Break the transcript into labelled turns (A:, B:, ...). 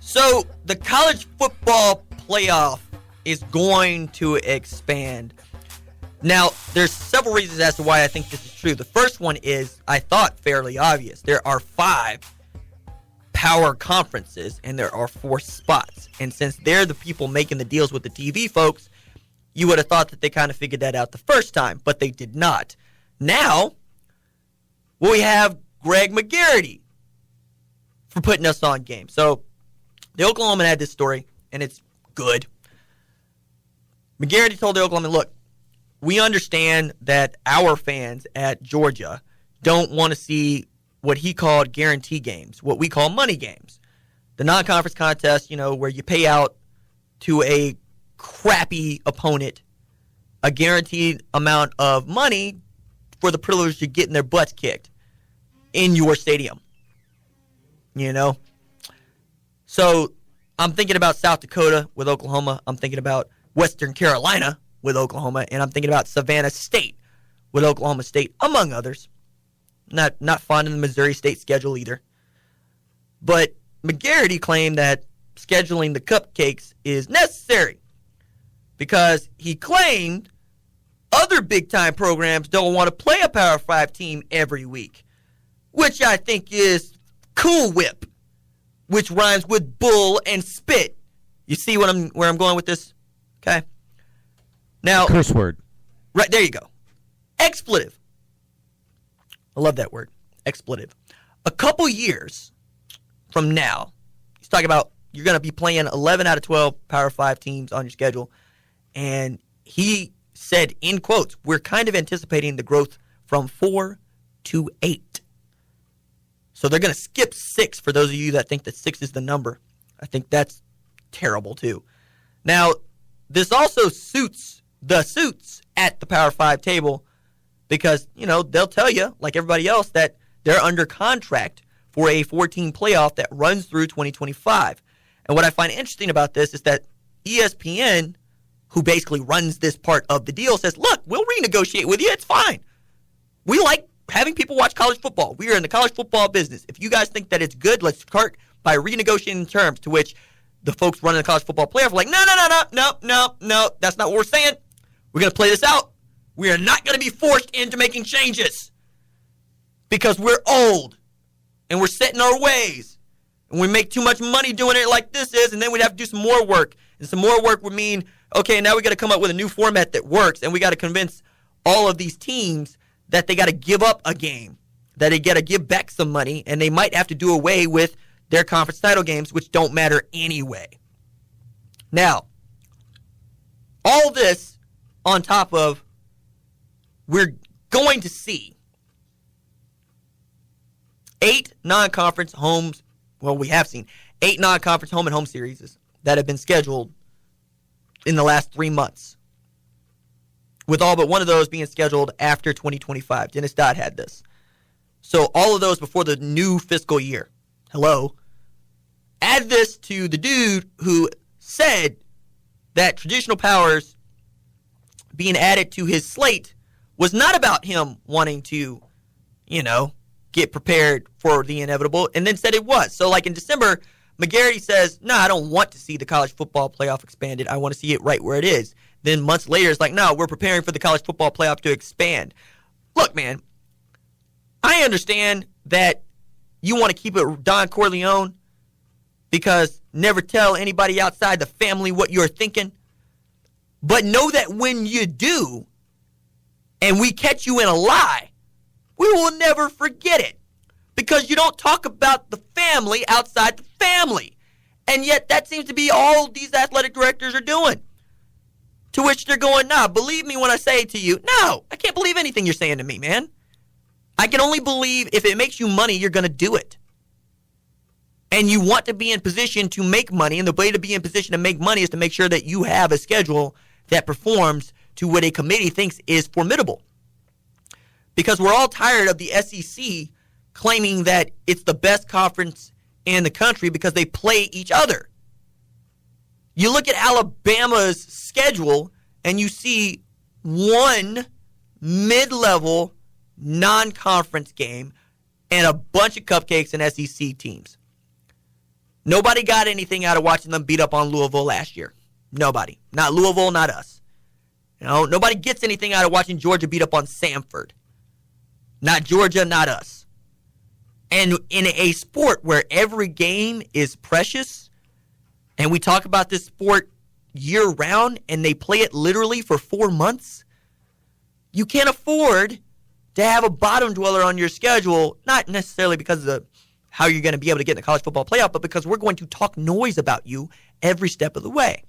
A: So the college football playoff is going to expand. Now, there's several reasons as to why I think this is true. The first one is, I thought, fairly obvious. There are 5 power conferences, and there are 4 spots. And since they're the people making the deals with the TV folks, you would have thought that they kind of figured that out the first time, but they did not. Now, we have Greg McGarity for putting us on game. So, the Oklahoman had this story, and it's good. McGarity told the Oklahoman, look, we understand that our fans at Georgia don't want to see what he called guarantee games, what we call money games. The non-conference contest, where you pay out to a crappy opponent a guaranteed amount of money for the privilege of getting their butts kicked in your stadium. So I'm thinking about South Dakota with Oklahoma. I'm thinking about Western Carolina with Oklahoma, and I'm thinking about Savannah State with Oklahoma State, among others. Not fond of the Missouri State schedule either. But McGarity claimed that scheduling the cupcakes is necessary because he claimed other big-time programs don't want to play a Power 5 team every week, which I think is Cool Whip, which rhymes with bull and spit. You see where I'm going with this? Okay. Now,
B: curse word.
A: Right, there you go. Expletive. I love that word. Expletive. A couple years from now, he's talking about you're going to be playing 11 out of 12 Power 5 teams on your schedule. And he said, in quotes, we're kind of anticipating the growth from 4 to 8. So they're going to skip 6 for those of you that think that 6 is the number. I think that's terrible, too. Now, this also suits the suits at the Power 5 table because, they'll tell you, like everybody else, that they're under contract for a 14 playoff that runs through 2025. And what I find interesting about this is that ESPN, who basically runs this part of the deal, says, look, we'll renegotiate with you. It's fine. We like having people watch college football. We are in the college football business. If you guys think that it's good, let's start by renegotiating terms, to which the folks running the college football playoff are like, no, that's not what we're saying. We're going to play this out. We are not going to be forced into making changes because we're old and we're set in our ways and we make too much money doing it like this is, and then we'd have to do some more work. And some more work would mean, okay, now we got to come up with a new format that works, and we got to convince all of these teams that they got to give up a game, that they got to give back some money, and they might have to do away with their conference title games, which don't matter anyway. Now, all this on top of we're going to see 8 non-conference homes. Well, we have seen 8 non-conference home and home series that have been scheduled in the last 3 months, with all but one of those being scheduled after 2025. Dennis Dodd had this. So all of those before the new fiscal year. Hello. Add this to the dude who said that traditional powers being added to his slate was not about him wanting to, get prepared for the inevitable, and then said it was. So like in December, McGarity says, no, I don't want to see the college football playoff expanded. I want to see it right where it is. Then months later, it's like, no, we're preparing for the college football playoff to expand. Look, man, I understand that you want to keep it Don Corleone because never tell anybody outside the family what you're thinking. But know that when you do, and we catch you in a lie, we will never forget it. Because you don't talk about the family outside the family. And yet that seems to be all these athletic directors are doing. To which they're going, nah, believe me when I say to you, no, I can't believe anything you're saying to me, man. I can only believe if it makes you money, you're going to do it. And you want to be in position to make money, and the way to be in position to make money is to make sure that you have a schedule that performs to what a committee thinks is formidable. Because we're all tired of the SEC claiming that it's the best conference in the country because they play each other. You look at Alabama's schedule and you see one mid-level non-conference game and a bunch of cupcakes and SEC teams. Nobody got anything out of watching them beat up on Louisville last year. Nobody. Not Louisville, not us. Nobody gets anything out of watching Georgia beat up on Samford. Not Georgia, not us. And in a sport where every game is precious, and we talk about this sport year-round, and they play it literally for 4 months, you can't afford to have a bottom dweller on your schedule, not necessarily because of how you're going to be able to get in the college football playoff, but because we're going to talk noise about you every step of the way.